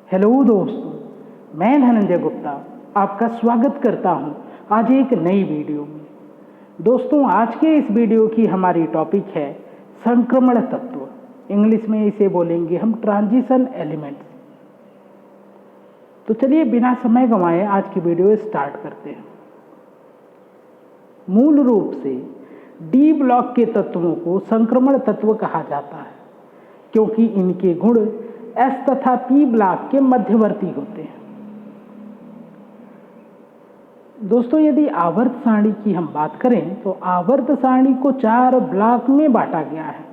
Hello दोस्तों, मैं धनंजय गुप्ता आपका स्वागत करता हूं आज एक नई वीडियो में। दोस्तों, आज के इस वीडियो की हमारी टॉपिक है संक्रमण तत्व। इंग्लिश में इसे बोलेंगे हम ट्रांजिशन एलिमेंट्स। तो चलिए बिना समय गंवाए आज की वीडियो स्टार्ट करते हैं। मूल रूप से डी ब्लॉक के तत्वों को संक्रमण तत्व कहा जाता है क्योंकि इनके गुण एस तथा पी ब्लॉक के मध्यवर्ती होते हैं। दोस्तों, यदि आवर्त सारणी की हम बात करें तो आवर्त सारणी को 4 ब्लॉक में बांटा गया है: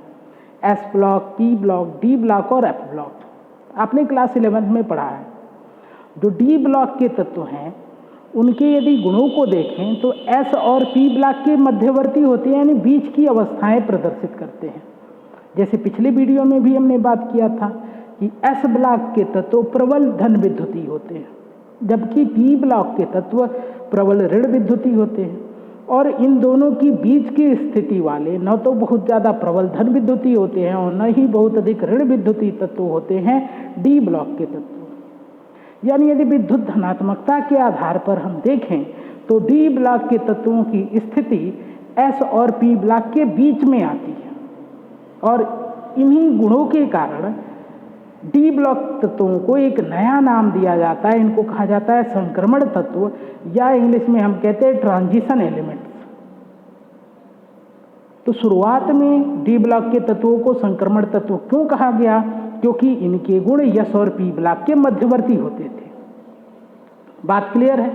S block, P block, D block और एफ ब्लॉक। आपने क्लास 11 में पढ़ा है। जो डी ब्लॉक के तत्व हैं उनके यदि गुणों को देखें तो एस और पी ब्लॉक के मध्यवर्ती होते हैं, यानी बीच की अवस्थाएं प्रदर्शित करते हैं। जैसे पिछले वीडियो में भी हमने बात किया था कि एस ब्लॉक के तत्व प्रबल धन विद्युती होते हैं, जबकि पी ब्लॉक के तत्व प्रबल ऋण विद्युती होते हैं। और इन दोनों की बीच की स्थिति वाले न तो बहुत ज़्यादा प्रबल धन विद्युती होते हैं और न ही बहुत अधिक ऋण विद्युती तत्व होते हैं डी ब्लॉक के तत्व। यानी यदि विद्युत धनात्मकता के आधार पर हम देखें तो डी ब्लॉक के तत्वों की स्थिति एस और पी ब्लॉक के बीच में आती है और इन्हीं गुणों के कारण डी ब्लॉक तत्वों को एक नया नाम दिया जाता है। इनको कहा जाता है संक्रमण तत्व, या इंग्लिश में हम कहते हैं ट्रांजिशन एलिमेंट्स। तो शुरुआत में डी ब्लॉक के तत्वों को संक्रमण तत्व क्यों कहा गया? क्योंकि इनके गुण एस और पी ब्लॉक के मध्यवर्ती होते थे। बात क्लियर है।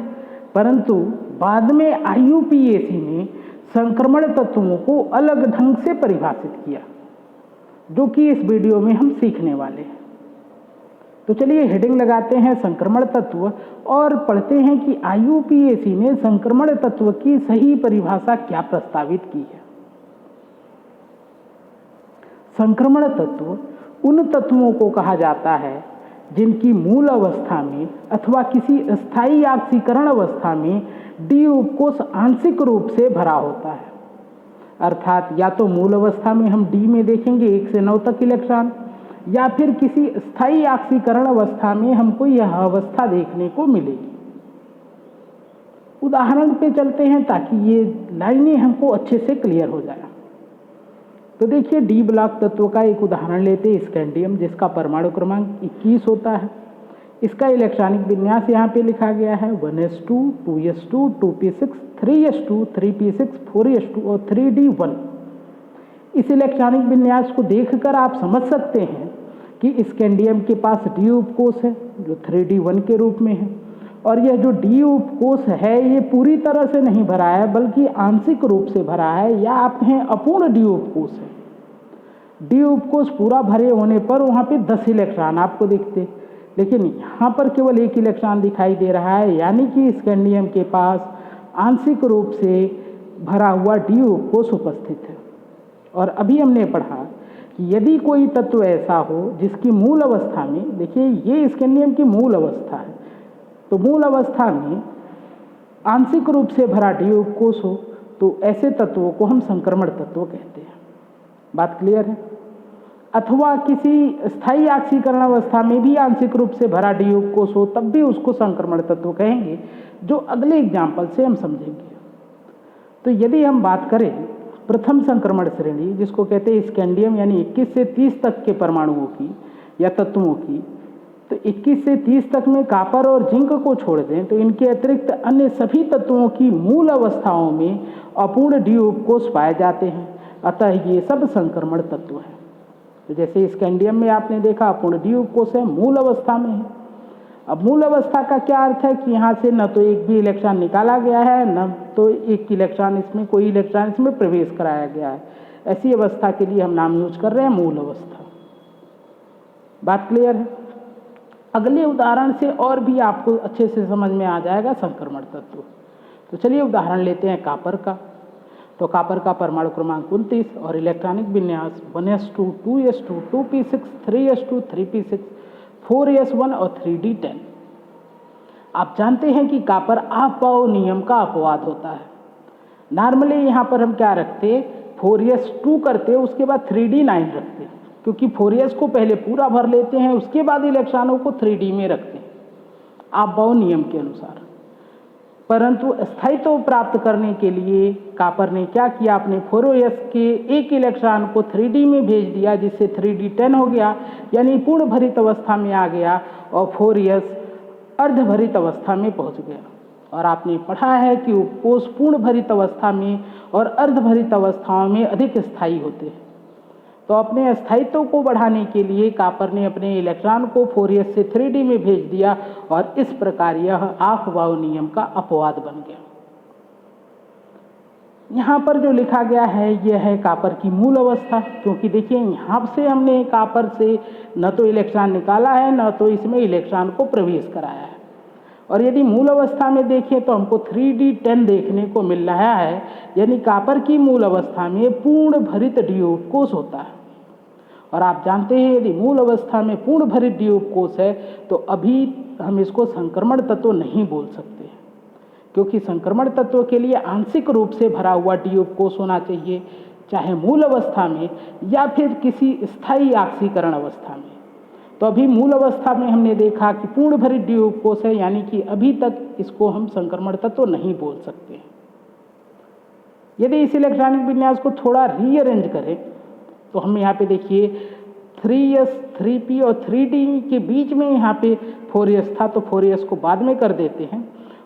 परंतु बाद में IUPAC ने संक्रमण तत्वों को अलग ढंग से परिभाषित किया, जो कि इस वीडियो में हम सीखने वाले हैं। तो चलिए हेडिंग लगाते हैं संक्रमण तत्व और पढ़ते हैं कि IUPAC ने संक्रमण तत्व की सही परिभाषा क्या प्रस्तावित की है। संक्रमण तत्व उन तत्वों को कहा जाता है जिनकी मूल अवस्था में अथवा किसी स्थायी ऑक्सीकरण अवस्था में डी उपकोष आंशिक रूप से भरा होता है। अर्थात या तो मूल अवस्था में हम डी में देखेंगे 1 से 9 तक इलेक्ट्रॉन, या फिर किसी स्थायी ऑक्सीकरण अवस्था में हमको यह अवस्था देखने को मिलेगी। उदाहरण पे चलते हैं ताकि ये लाइनें हमको अच्छे से क्लियर हो जाए। तो देखिए, डी ब्लॉक तत्व का एक उदाहरण लेते हैं, स्कैंडियम, जिसका परमाणु क्रमांक 21 होता है। इसका इलेक्ट्रॉनिक विन्यास यहाँ पे लिखा गया है 1s2, 2s2, 2p6, 3s2, 3p6, 4s2 और 3d1। इस इलेक्ट्रॉनिक विन्यास को देखकर आप समझ सकते हैं कि स्कैंडियम के पास डी उपकोष है जो 3d1 के रूप में है, और यह जो डी उपकोष है ये पूरी तरह से नहीं भरा है बल्कि आंशिक रूप से भरा है, या आप कहें अपूर्ण डी उपकोष है। डी उपकोष पूरा भरे होने पर वहाँ पे 10 इलेक्ट्रॉन आपको दिखते, लेकिन यहाँ पर केवल 1 इलेक्ट्रॉन दिखाई दे रहा है, यानी कि स्कैंडियम के पास आंशिक रूप से भरा हुआ डी उपकोष उपस्थित है। और अभी हमने पढ़ा कि यदि कोई तत्व ऐसा हो जिसकी मूल अवस्था में, देखिए ये स्कैंडियम की मूल अवस्था है, तो मूल अवस्था में आंशिक रूप से भरा डी उपकोष हो तो ऐसे तत्वों को हम संक्रमण तत्व कहते हैं। बात क्लियर है। अथवा किसी स्थायी ऑक्सीकरण अवस्था में भी आंशिक रूप से भरा डी उपकोष हो तब भी उसको संक्रमण तत्व कहेंगे, जो अगले एग्जाम्पल से हम समझेंगे। तो यदि हम बात करें प्रथम संक्रमण श्रेणी, जिसको कहते हैं स्कैंडियम, यानी 21 से 30 तक के परमाणुओं की या तत्वों की, तो 21 से 30 तक में कॉपर और जिंक को छोड़ दें तो इनके अतिरिक्त अन्य सभी तत्वों की मूल अवस्थाओं में अपूर्ण डी उपकोष पाए जाते हैं। अतः ये सब संक्रमण तत्व हैं। तो जैसे स्कैंडियम में आपने देखा अपूर्ण डी उपकोष है, मूल अवस्था में है। अब मूल अवस्था का क्या अर्थ है कि यहाँ से न तो एक भी इलेक्ट्रॉन निकाला गया है, न तो एक इलेक्ट्रॉन इसमें कोई इलेक्ट्रॉन इसमें प्रवेश कराया गया है। ऐसी अवस्था के लिए हम नाम यूज कर रहे हैं मूल अवस्था। बात क्लियर है। अगले उदाहरण से और भी आपको अच्छे से समझ में आ जाएगा संक्रमण तत्व। तो चलिए उदाहरण लेते हैं कॉपर का। तो कॉपर का परमाणु क्रमांक 29 और इलेक्ट्रॉनिक विन्यास 1s2, 2s2, 2p6, 3s2, 3p6, 4s1 और 3d10। आप जानते हैं कि कॉपर आपबाउ नियम का अपवाद होता है। नॉर्मली यहाँ पर हम क्या रखते, 4s2 करते, उसके बाद 3d9 रखते। क्योंकि 4s को पहले पूरा भर लेते हैं, उसके बाद इलेक्ट्रॉनों को 3d में रखते हैं आप-बाउ नियम के अनुसार। परंतु स्थायित्व प्राप्त करने के लिए कॉपर ने क्या किया, अपने 4s के एक इलेक्ट्रॉन को 3d में भेज दिया, जिससे 3d10 हो गया, यानी पूर्ण भरित अवस्था में आ गया, और 4s अर्धभरित अवस्था में पहुंच गया। और आपने पढ़ा है कि उपकोष पूर्ण भरित अवस्था में और अर्धभरित अवस्थाओं में अधिक स्थायी होते हैं। तो अपने स्थायित्व को बढ़ाने के लिए कॉपर ने अपने इलेक्ट्रॉन को 4s से 3d में भेज दिया, और इस प्रकार यह ऑफ-बाउ नियम का अपवाद बन गया। यहाँ पर जो लिखा गया है यह है कॉपर की मूल अवस्था, क्योंकि देखिए यहाँ से हमने कॉपर से न तो इलेक्ट्रॉन निकाला है, न तो इसमें इलेक्ट्रॉन को प्रवेश कराया है। और यदि मूल अवस्था में देखें तो हमको 3d10 देखने को मिल रहा है, यानी कॉपर की मूल अवस्था में पूर्ण भरित डी उपकोष होता है। और आप जानते हैं यदि मूल अवस्था में पूर्ण भरित डी उपकोष है तो अभी हम इसको संक्रमण तत्व नहीं बोल सकते, क्योंकि संक्रमण तत्व के लिए आंशिक रूप से भरा हुआ डी उपकोष होना चाहिए, चाहे मूल अवस्था में या फिर किसी स्थायी ऑक्सीकरण अवस्था में। तो अभी मूल अवस्था में हमने देखा कि पूर्ण भरित डी उपकोष है, यानी कि अभी तक इसको हम संक्रमण तत्व नहीं बोल सकते। यदि इस इलेक्ट्रॉनिक विन्यास को थोड़ा रीअरेंज करें तो हम यहाँ पे देखिए 3s 3p और 3d के बीच में यहाँ पे 4s था, तो 4s को बाद में कर देते हैं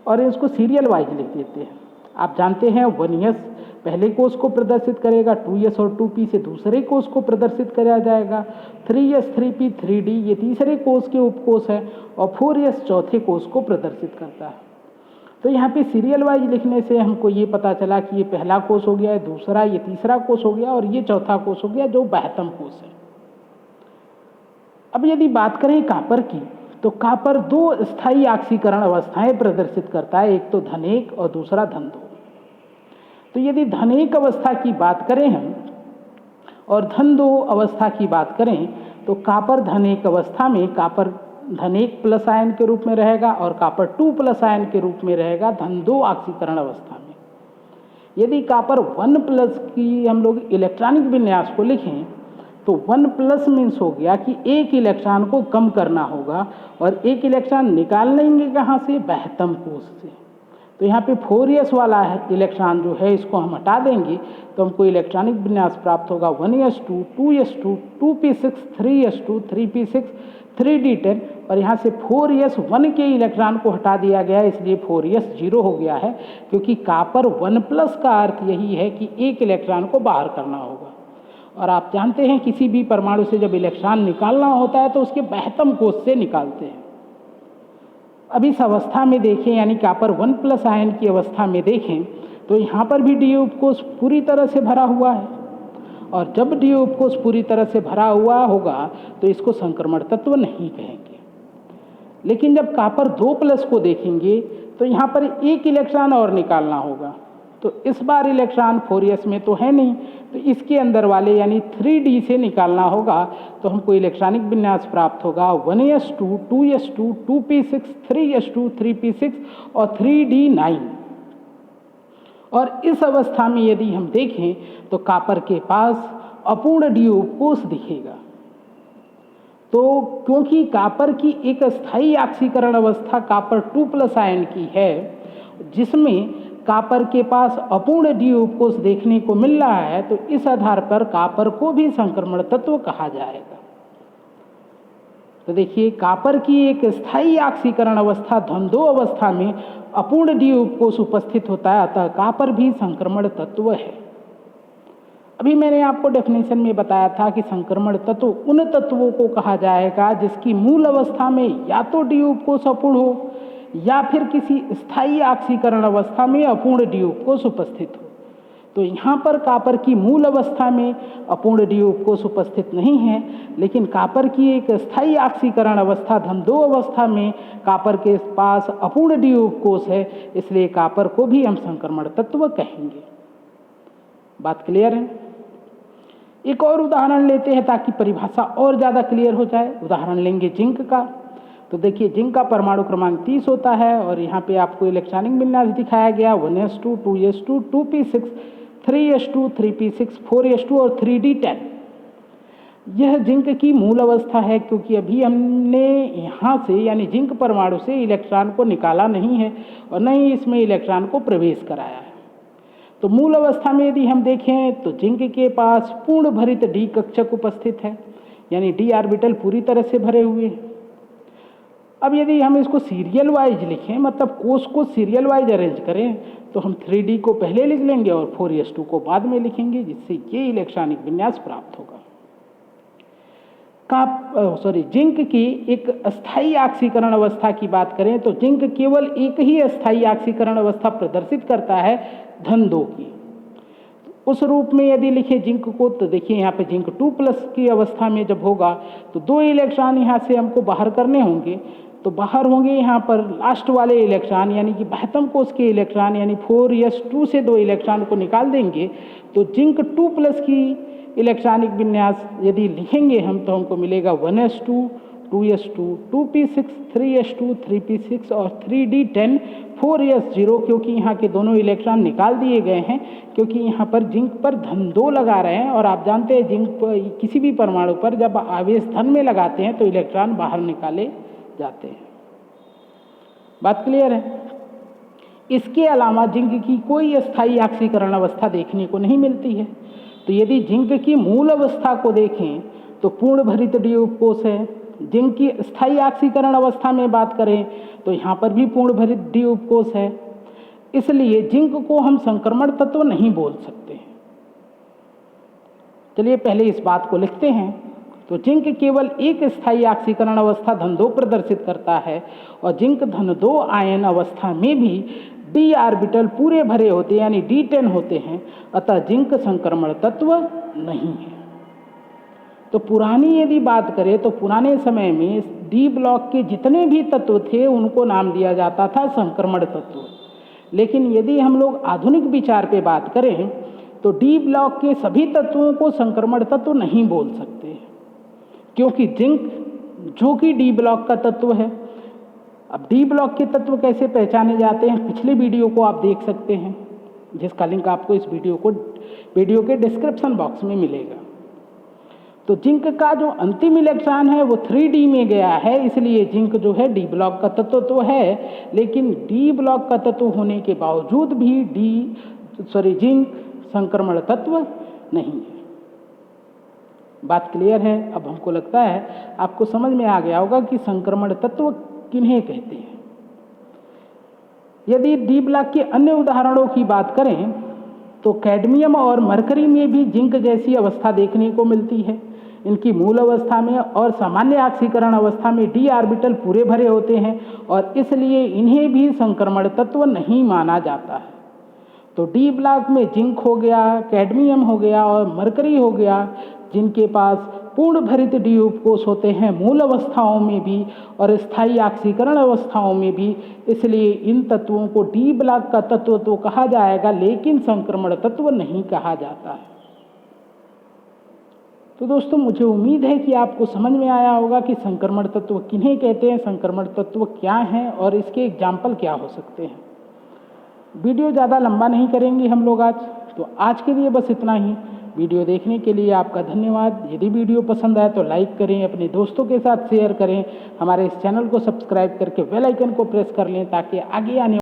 और इसको सीरियल वाइज लिख देते हैं। आप जानते हैं 1s पहले कोष को प्रदर्शित करेगा, 2s और 2p से दूसरे कोष को प्रदर्शित किया जाएगा, 3s 3p 3d ये तीसरे कोष के उपकोष है, और 4s चौथे कोष को प्रदर्शित करता है। तो यहाँ पे सीरियल वाइज लिखने से हमको ये पता चला कि ये पहला कोष हो गया, दूसरा ये तीसरा कोष हो गया, और ये चौथा कोष हो गया जो 72 कोष है। अब यदि बात करें कॉपर की, तो कॉपर दो स्थायी ऑक्सीकरण अवस्थाएं प्रदर्शित करता है, एक तो धन 1 और दूसरा धन 2। तो यदि धन 1 अवस्था की बात करें हम और धन 2 अवस्था की बात करें, तो कॉपर धन 1 अवस्था में कॉपर धन 1 प्लस आयन के रूप में रहेगा और कॉपर 2 प्लस आयन के रूप में रहेगा धन 2 ऑक्सीकरण अवस्था में। यदि कॉपर 1 प्लस की हम लोग इलेक्ट्रॉनिक विन्यास को लिखें तो 1 प्लस मीन्स हो गया कि एक इलेक्ट्रॉन को कम करना होगा, और एक इलेक्ट्रॉन निकाल लेंगे कहाँ से, 72 कोष से। तो यहाँ पे 4s वाला है इलेक्ट्रॉन जो है इसको हम हटा देंगे तो हमको इलेक्ट्रॉनिक विन्यास प्राप्त होगा 1s2 2s2 2p6 3s2 3p6 3d10, और यहाँ से 4s 1 के इलेक्ट्रॉन को हटा दिया गया है, इसलिए 4s 0 हो गया है, क्योंकि कॉपर 1 प्लस का अर्थ यही है कि एक इलेक्ट्रॉन को बाहर करना होगा। और आप जानते हैं किसी भी परमाणु से जब इलेक्ट्रॉन निकालना होता है तो उसके 72 कोष से निकालते हैं। अब इस अवस्था में देखें, यानी कॉपर 1 प्लस आयन की अवस्था में देखें तो यहाँ पर भी डी उपकोष पूरी तरह से भरा हुआ है, और जब डी उपकोष पूरी तरह से भरा हुआ होगा तो इसको संक्रमण तत्व नहीं कहेंगे। लेकिन जब कॉपर 2 प्लस को देखेंगे तो यहाँ पर एक इलेक्ट्रॉन और निकालना होगा, तो इस बार इलेक्ट्रॉन 4s में तो है नहीं, तो इसके अंदर वाले यानी 3d से निकालना होगा, तो हमको इलेक्ट्रॉनिक विन्यास प्राप्त होगा 1s2 2s2 2p6 3s2 3p6 और 3d9। और इस अवस्था में यदि हम देखें तो कॉपर के पास अपूर्ण डी उपकोष दिखेगा। तो क्योंकि कॉपर की एक स्थायी ऑक्सीकरण अवस्था कॉपर 2 प्लस आयन की है, जिसमें कॉपर के पास अपूर्ण डी उपकोष देखने को मिल रहा है, तो इस आधार पर कॉपर को भी संक्रमण तत्व कहा जाएगा। तो देखिए कॉपर की एक स्थायी ऑक्सीकरण अवस्था धन 2 अवस्था में अपूर्ण डी उपकोष उपस्थित होता है, अतः कॉपर भी संक्रमण तत्व है। अभी मैंने आपको डेफिनेशन में बताया था कि संक्रमण तत्व उन तत्वों को कहा जाएगा जिसकी मूल अवस्था में या तो डी उपकोष अपूर्ण हो या फिर किसी स्थायी ऑक्सीकरण अवस्था में अपूर्ण डी उपकोष उपस्थित हो। तो यहाँ पर कॉपर की मूल अवस्था में अपूर्ण डी उपकोष उपस्थित नहीं है, लेकिन कॉपर की एक स्थायी ऑक्सीकरण अवस्था धन 2 अवस्था में कॉपर के पास अपूर्ण डी उपकोष है, इसलिए कॉपर को भी हम संक्रमण तत्व कहेंगे। बात क्लियर है? एक और उदाहरण लेते हैं ताकि परिभाषा और ज़्यादा क्लियर हो जाए। उदाहरण लेंगे जिंक का। तो देखिए जिंक का परमाणु क्रमांक 30 होता है, और यहाँ पे आपको इलेक्ट्रॉनिक विन्यास दिखाया गया 1s2 2s2 2p6 3s2 3p6 4s2 और 3d10। यह जिंक की मूल अवस्था है, क्योंकि अभी हमने यहाँ से यानी जिंक परमाणु से इलेक्ट्रॉन को निकाला नहीं है और न ही इसमें इलेक्ट्रॉन को प्रवेश कराया है। तो मूल अवस्था में यदि हम देखें तो जिंक के पास पूर्ण भरित डी कक्षक उपस्थित है, यानी डी ऑर्बिटल पूरी तरह से भरे हुए हैं। अब यदि हम इसको सीरियल वाइज लिखें, मतलब कोष को सीरियल वाइज अरेंज करें, तो हम 3D को पहले लिख लेंगे और 4s2 को बाद में लिखेंगे, जिससे ये इलेक्ट्रॉनिक विन्यास प्राप्त होगा। जिंक की एक अस्थायी ऑक्सीकरण अवस्था की बात करें तो जिंक केवल एक ही अस्थायी ऑक्सीकरण अवस्था प्रदर्शित करता है, धन 2 की। उस रूप में यदि लिखें जिंक को तो देखिए यहाँ पे जिंक 2+ की अवस्था में जब होगा तो 2 इलेक्ट्रॉन यहाँ से हमको बाहर करने होंगे। तो बाहर होंगे यहाँ पर लास्ट वाले इलेक्ट्रॉन यानी कि 72 कोष के इलेक्ट्रॉन, यानी 4s2 से 2 इलेक्ट्रॉन को निकाल देंगे। तो जिंक 2+ की इलेक्ट्रॉनिक विन्यास यदि लिखेंगे हम तो हमको मिलेगा 1s2, 2s2, 2p6, 3s2, 3p6 और 3d10, 4s0, क्योंकि यहाँ के दोनों इलेक्ट्रॉन निकाल दिए गए हैं, क्योंकि यहाँ पर जिंक पर धन 2 लगा रहे हैं। और आप जानते हैं जिंक पर किसी भी परमाणु पर जब आवेश धन में लगाते हैं तो इलेक्ट्रॉन बाहर निकाले जाते हैं। बात क्लियर है? इसके अलावा जिंक की कोई अस्थायी ऑक्सीकरण अवस्था देखने को नहीं मिलती है। तो यदि जिंक की मूल अवस्था को देखें तो पूर्ण भरित डी उपकोष है। जिंक की स्थायी ऑक्सीकरण अवस्था में बात करें तो यहाँ पर भी पूर्ण भरित डी उपकोष है, इसलिए जिंक को हम संक्रमण तत्व नहीं बोल सकते। चलिए पहले इस बात को लिखते हैं। तो जिंक केवल एक स्थायी ऑक्सीकरण अवस्था धन 2 प्रदर्शित करता है और जिंक धन 2 आयन अवस्था में भी डी ऑर्बिटल पूरे भरे होते हैं, यानी D10 होते हैं, अतः जिंक संक्रमण तत्व नहीं है। तो पुरानी यदि बात करें तो पुराने समय में डी ब्लॉक के जितने भी तत्व थे उनको नाम दिया जाता था संक्रमण तत्व। लेकिन यदि हम लोग आधुनिक विचार पे बात करें तो डी ब्लॉक के सभी तत्वों को संक्रमण तत्व नहीं बोल सकते, क्योंकि जिंक जो कि डी ब्लॉक का तत्व है। अब डी ब्लॉक के तत्व कैसे पहचाने जाते हैं, पिछले वीडियो को आप देख सकते हैं, जिसका लिंक आपको इस वीडियो के डिस्क्रिप्शन बॉक्स में मिलेगा। तो जिंक का जो अंतिम इलेक्ट्रॉन है वो 3D में गया है, इसलिए जिंक जो है डी ब्लॉक का तत्व तो है, लेकिन डी ब्लॉक का तत्व होने के बावजूद भी जिंक संक्रमण तत्व नहीं है। बात क्लियर है? अब हमको लगता है आपको समझ में आ गया होगा कि संक्रमण तत्व किन्हें कहते हैं। यदि डी ब्लॉक के अन्य उदाहरणों की बात करें तो कैडमियम और मरकरी में भी जिंक जैसी अवस्था देखने को मिलती है। इनकी मूल अवस्था में और सामान्य ऑक्सीकरण अवस्था में डी ऑर्बिटल पूरे भरे होते हैं और इसलिए इन्हें भी संक्रमण तत्व नहीं माना जाता है। तो डी ब्लॉक में जिंक हो गया, कैडमियम हो गया और मरकरी हो गया, जिनके पास पूर्ण भरित डी उपकोष होते हैं मूल अवस्थाओं में भी और स्थायी ऑक्सीकरण अवस्थाओं में भी, इसलिए इन तत्वों को डी ब्लॉक का तत्व तो कहा जाएगा, लेकिन संक्रमण तत्व नहीं कहा जाता है। तो दोस्तों मुझे उम्मीद है कि आपको समझ में आया होगा कि संक्रमण तत्व किन्हें कहते हैं, संक्रमण तत्व क्या हैं और इसके एग्जाम्पल क्या हो सकते हैं। वीडियो ज़्यादा लंबा नहीं करेंगे हम लोग आज, तो आज के लिए बस इतना ही। वीडियो देखने के लिए आपका धन्यवाद। यदि वीडियो पसंद आए तो लाइक करें, अपने दोस्तों के साथ शेयर करें, हमारे इस चैनल को सब्सक्राइब करके बेल आइकन को प्रेस कर लें ताकि आगे आने